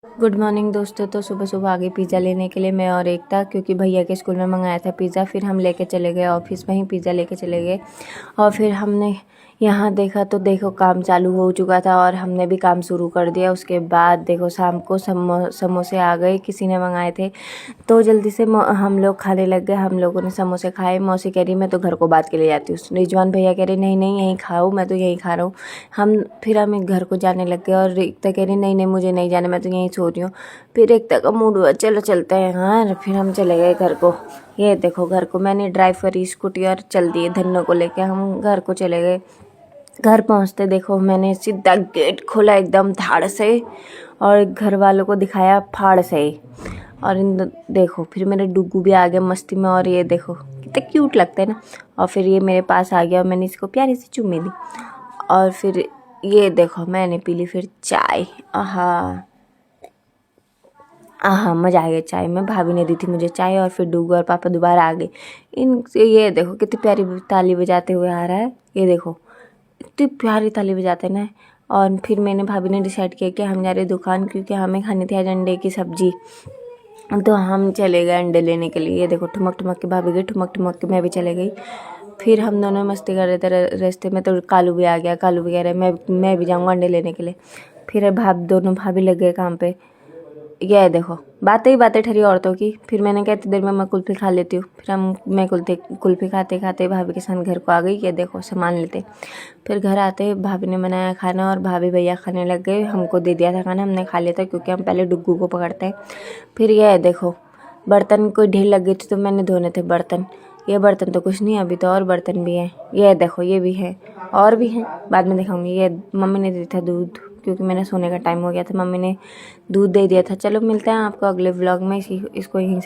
Good morning दोस्तों। तो सुबह सुबह आ गई पिज़्ज़ा लेने के लिए मैं और एकता, क्योंकि भैया के स्कूल में मंगाया था पिज़्ज़ा। फिर हम लेके चले गए ऑफिस में ही पिज़्ज़ा लेके चले गए और फिर हमने यहाँ देखा तो देखो काम चालू हो चुका था और हमने भी काम शुरू कर दिया। उसके बाद देखो शाम को समोसे आ गए, किसी ने मंगाए थे तो जल्दी से हम लोग खाने लग गए। हम लोगों ने समोसे खाए। मौसी कह रही मैं तो घर को बात के ले जाती हूँ। रिजवान भैया कह रहे नहीं नहीं यहीं खाओ, मैं तो यहीं खा रहा हूँ। हम घर को जाने लग गए और एकता कह रही नहीं नहीं मुझे नहीं जाना, मैं तो यहीं सो रही हूँ। फिर एकता का मूड हुआ चलो चलते हैं यार। फिर हम चले गए घर को। ये देखो घर को मैंने ड्राइव करी स्कूटी और चल दिए धन्नो को लेके हम घर को चले गए। घर पहुंचते देखो मैंने सीधा गेट खोला एकदम धाड़ से और घर वालों को दिखाया फाड़ से। और देखो फिर मेरे डुगू भी आ गया मस्ती में और ये देखो कितने क्यूट लगते हैं ना। और फिर ये मेरे पास आ गया और मैंने इसको प्यारी सी चुम्मी दी। और फिर ये देखो मैंने पी ली फिर चाय। आहा आहा मज़ा आ गया चाय में। भाभी ने दी थी मुझे चाय और फिर डूगू और पापा दोबारा आ गए। ये देखो कितनी प्यारी ताली बजाते हुए आ रहा है। ये देखो इतनी प्यारी ताली बजाते ना। और फिर मैंने भाभी ने डिसाइड किया कि हम जा रहे दुकान, क्योंकि हमें खानी थी आज अंडे की सब्जी। तो हम चले गए अंडे लेने के लिए। ये देखो ठुमक ठुमक के भाभी गई, ठुमक ठुमक के मैं भी चले गई। फिर हम दोनों मस्ती कर रहे थे रास्ते में तो कालू भी आ गया। कालू भी कह रहे मैं भी जाऊँगा अंडे लेने के लिए। फिर दोनों भाभी लग गए काम पे। ये देखो बातें ही बातें ठहरी औरतों की। फिर मैंने कहा इतनी देर में मैं कुल्फ़ी खा लेती हूँ। फिर मैं कुल्फ़ी खाते खाते भाभी के साथ घर को आ गई। ये देखो सामान लेते। फिर घर आते भाभी ने बनाया खाना और भाभी भैया खाने लग गए। हमको दे दिया था खाना, हमने खा लिया था क्योंकि हम पहले डुग्गू को पकड़ते हैं। फिर ये देखो बर्तन को ढेर लग गई थी तो मैंने धोने थे बर्तन। ये बर्तन तो कुछ नहीं, अभी तो और बर्तन भी हैं। ये देखो ये भी है और भी हैं, बाद में दिखाऊंगी। ये मम्मी ने दिया था दूध, क्योंकि मैंने सोने का टाइम हो गया था। मम्मी ने दूध दे दिया था। चलो मिलते हैं आपको अगले व्लॉग में। इसको यहीं